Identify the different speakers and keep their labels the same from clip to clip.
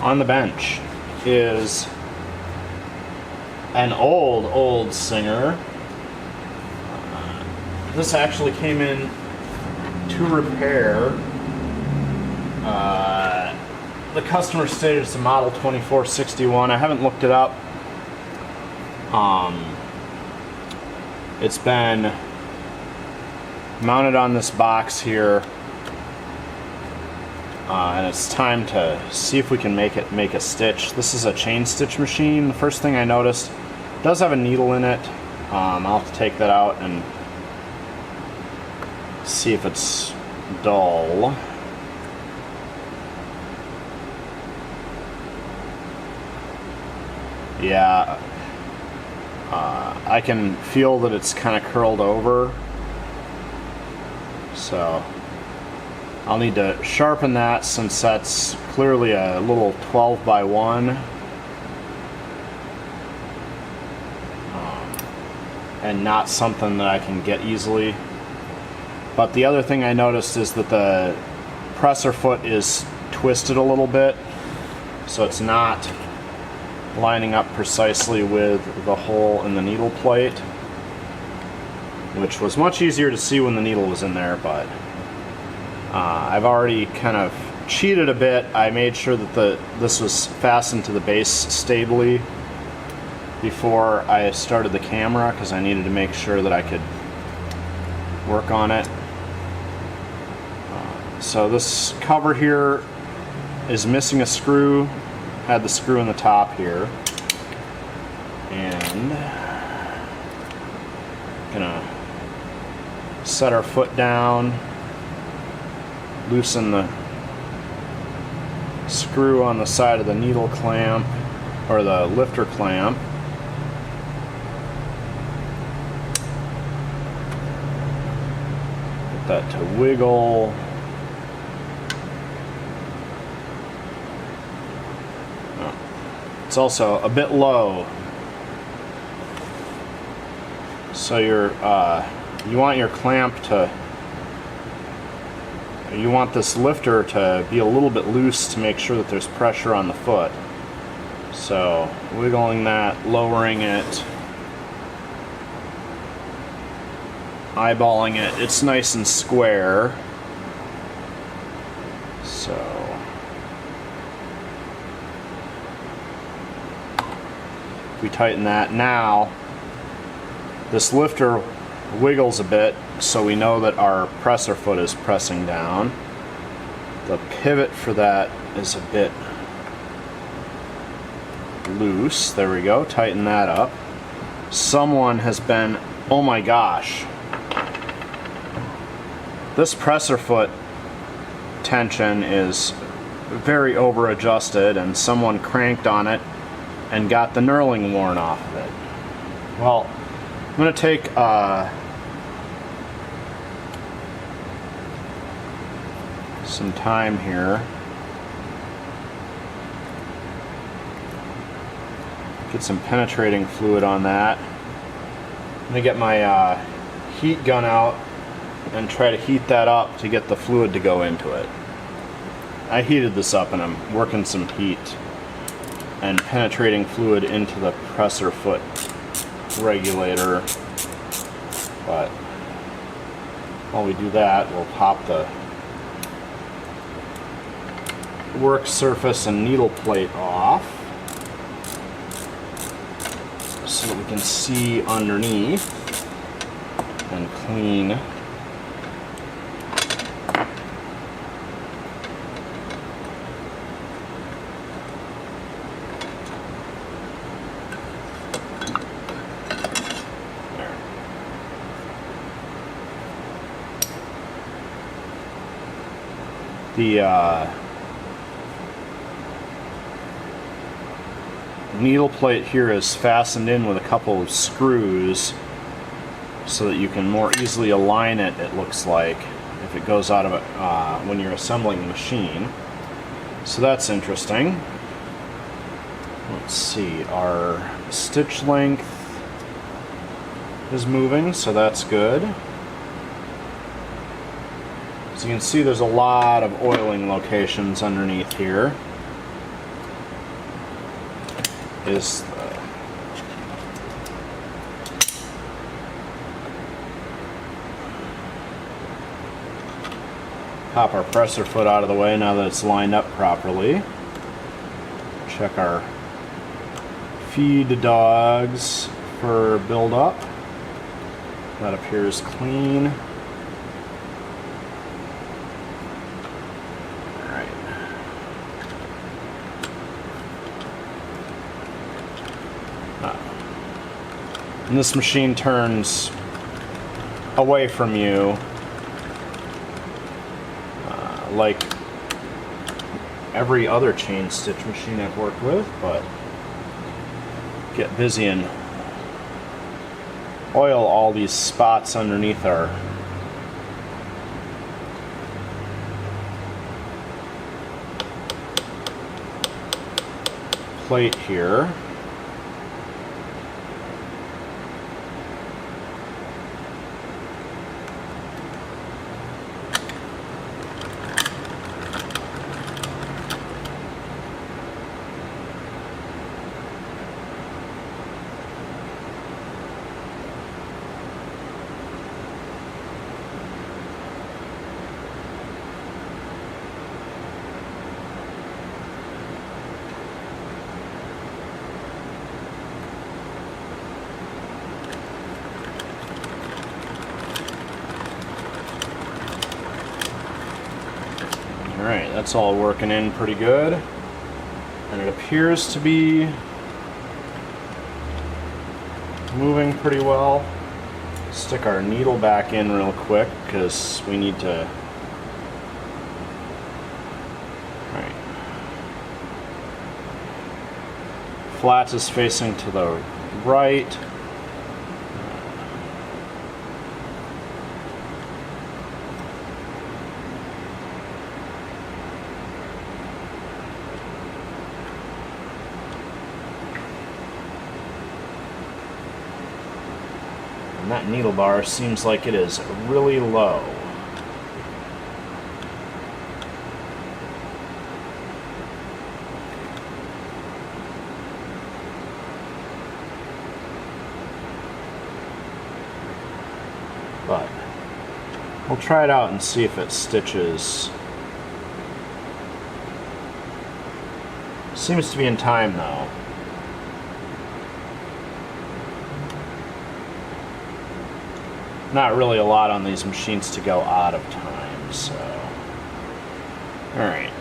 Speaker 1: on the bench is an old Singer. This actually came in to repair. The customer stated it's a model 2461. I haven't looked it up. It's been mounted on this box here, and it's time to see if we can make a stitch. This is a chain stitch machine. The first thing I noticed, it does have a needle in it. I'll have to take that out and see if it's dull. Yeah, I can feel that it's kind of curled over, so I'll need to sharpen that, since that's clearly a little 12 by 1, and not something that I can get easily. But the other thing I noticed is that the presser foot is twisted a little bit, so it's not lining up precisely with the hole in the needle plate, which was much easier to see when the needle was in there. But I've already kind of cheated a bit. I made sure that this was fastened to the base stably before I started the camera, because I needed to make sure that I could work on it. So this cover here is missing a screw. Had the screw in the top here, and gonna set our foot down, loosen the screw on the side of the needle clamp, or the lifter clamp. Get that to wiggle. It's also a bit low, so you want your clamp to, you want this lifter to be a little bit loose to make sure that there's pressure on the foot. So wiggling that, lowering it, eyeballing it. It's nice and square. So we tighten that. Now this lifter wiggles a bit, so we know that our presser foot is pressing down. The pivot for that is a bit loose. There we go. Tighten that up. Someone has been, oh my gosh, this presser foot tension is very over adjusted, and someone cranked on it and got the knurling worn off of it. Well, I'm going to take some time here. Get some penetrating fluid on that. I'm going to get my heat gun out and try to heat that up to get the fluid to go into it. I heated this up and I'm working some heat and penetrating fluid into the presser foot regulator. But while we do that, we'll pop the work surface and needle plate off so that we can see underneath and clean. The needle plate here is fastened in with a couple of screws so that you can more easily align it, it looks like, if it goes out of it when you're assembling the machine. So that's interesting. Let's see, our stitch length is moving, so that's good. As you can see, there's a lot of oiling locations underneath here. is the pop our presser foot out of the way now that it's lined up properly. Check our feed dogs for buildup. That appears clean. Alright. And this machine turns away from you like every other chain stitch machine I've worked with, but get busy and oil all these spots underneath our plate here. Alright, that's all working in pretty good. And it appears to be moving pretty well. Stick our needle back in real quick because we need to. Alright. Flat is facing to the right. And that needle bar seems like it is really low. But we'll try it out and see if it stitches. Seems to be in time though. Not really a lot on these machines to go out of time, so. Alright.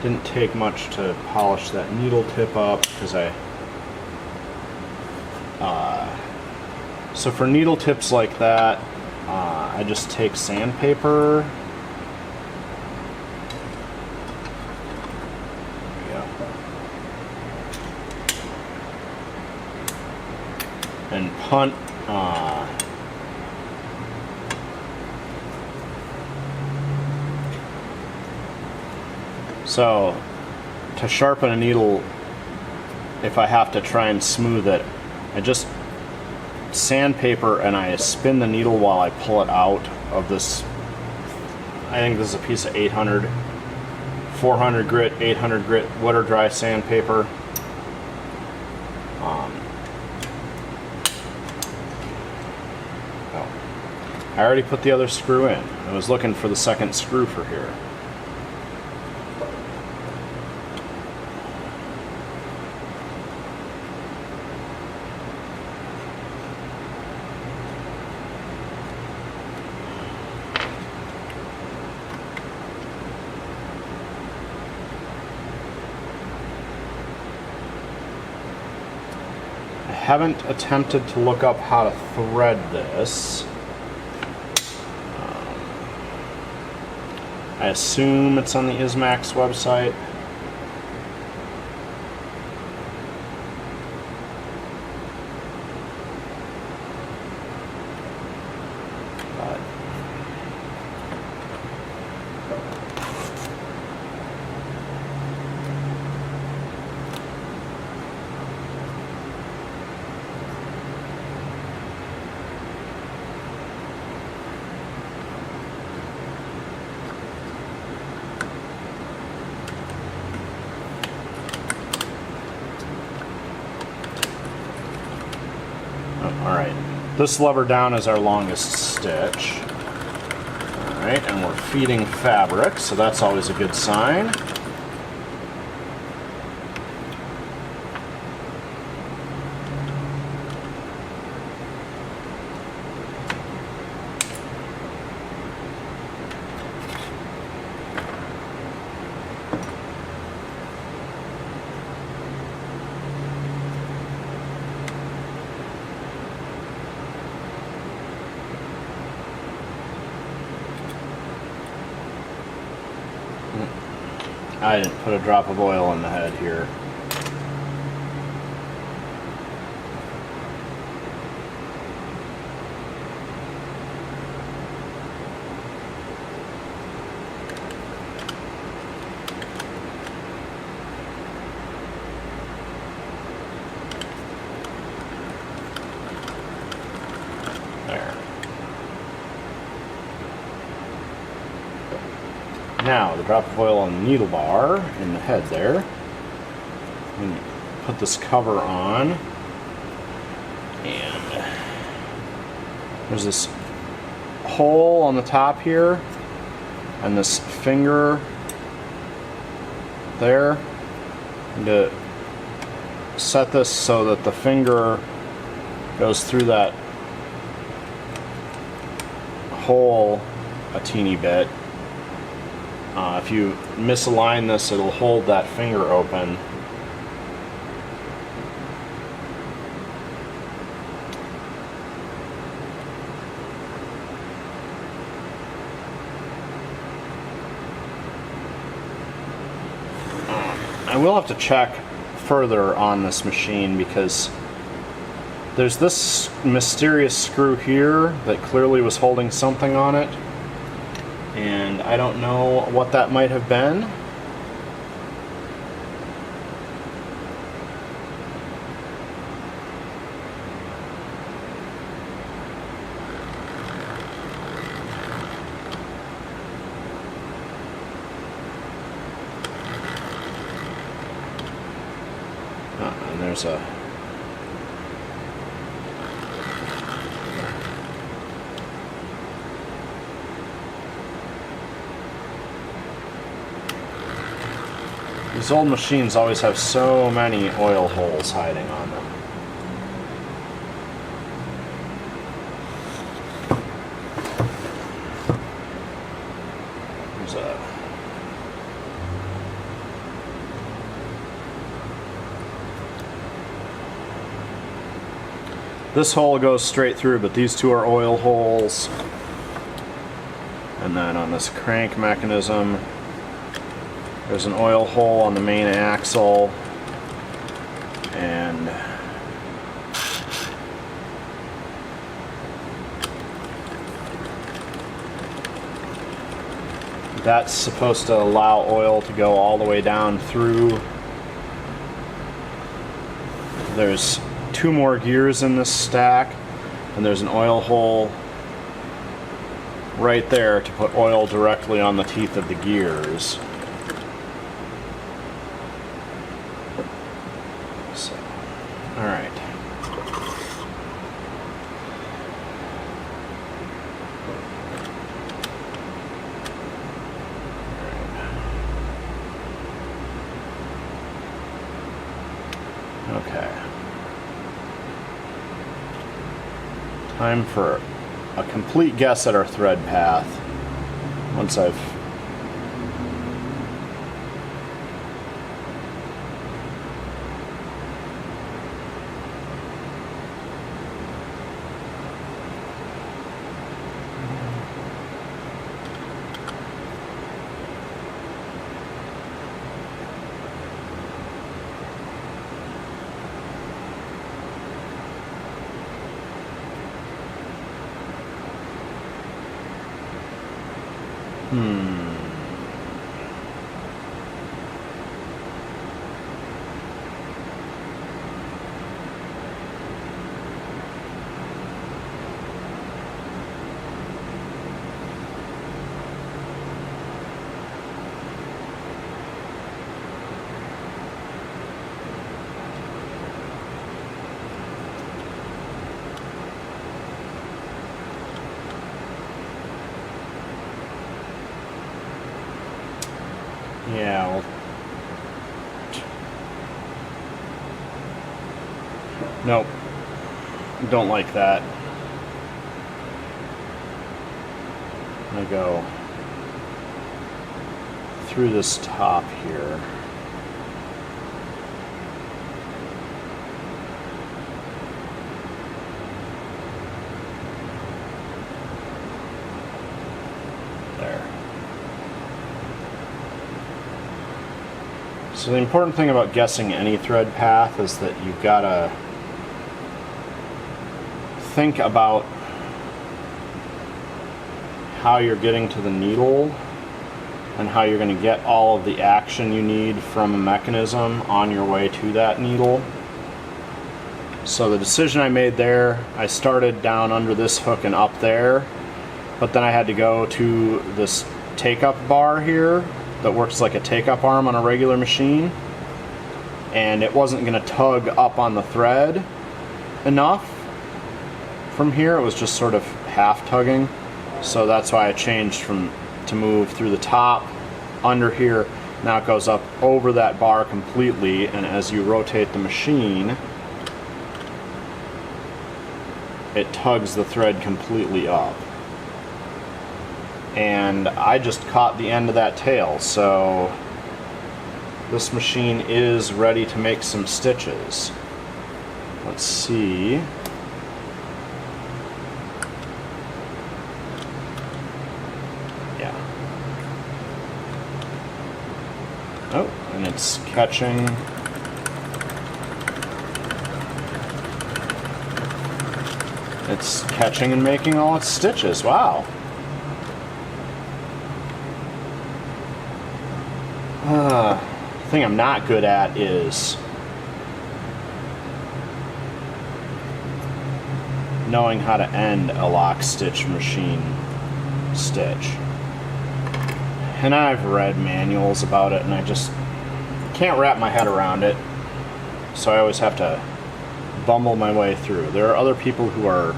Speaker 1: Didn't take much to polish that needle tip up because so for needle tips like that, I just take sandpaper. There we go. And punt so to sharpen a needle, if I have to try and smooth it, I just sandpaper and I spin the needle while I pull it out of this. I think this is a piece of 800, 400 grit, 800 grit wet or dry sandpaper. I already put the other screw in. I was looking for the second screw for here. I haven't attempted to look up how to thread this. I assume it's on the Ismax website. Alright, this lever down is our longest stitch. Alright, and we're feeding fabric, so that's always a good sign. I didn't put a drop of oil in the head here. There. Now, the drop of oil on the needle bar in the head there. And put this cover on. And there's this hole on the top here. And this finger there. And to set this so that the finger goes through that hole a teeny bit. If you misalign this, it'll hold that finger open. I will have to check further on this machine because there's this mysterious screw here that clearly was holding something on it. And I don't know what that might have been. And there's a These old machines always have so many oil holes hiding on them. There's a This hole goes straight through, but these two are oil holes. And then on this crank mechanism, there's an oil hole on the main axle, and that's supposed to allow oil to go all the way down through. There's 2 more gears in this stack, and there's an oil hole right there to put oil directly on the teeth of the gears. So, all right. Okay. Time for a complete guess at our thread path. Once I've Yeah, well, nope, don't like that. I'm gonna go through this top here. There. So the important thing about guessing any thread path is that you've got to think about how you're getting to the needle and how you're going to get all of the action you need from a mechanism on your way to that needle. So the decision I made there, I started down under this hook and up there, but then I had to go to this take-up bar here that works like a take-up arm on a regular machine, and it wasn't going to tug up on the thread enough from here. It was just sort of half tugging, so that's why I changed to move through the top under here. Now it goes up over that bar completely, and as you rotate the machine, it tugs the thread completely up. And I just caught the end of that tail, so this machine is ready to make some stitches. Let's see. Yeah. Oh, and it's catching. It's catching and making all its stitches. Wow. The thing I'm not good at is knowing how to end a lock stitch machine stitch. And I've read manuals about it and I just can't wrap my head around it, so I always have to bumble my way through. There are other people who are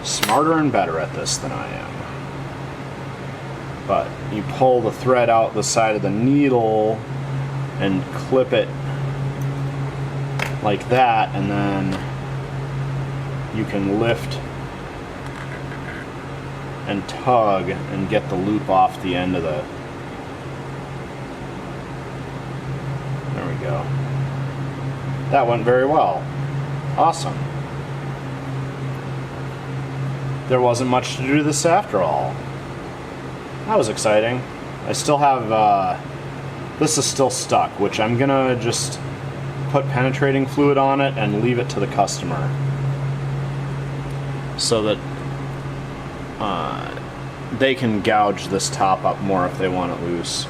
Speaker 1: smarter and better at this than I am. But you pull the thread out the side of the needle and clip it like that, and then you can lift and tug and get the loop off the end of the... There we go. That went very well. Awesome. There wasn't much to do this after all. That was exciting. I still have, this is still stuck, which I'm gonna just put penetrating fluid on it and leave it to the customer so that they can gouge this top up more if they want it loose.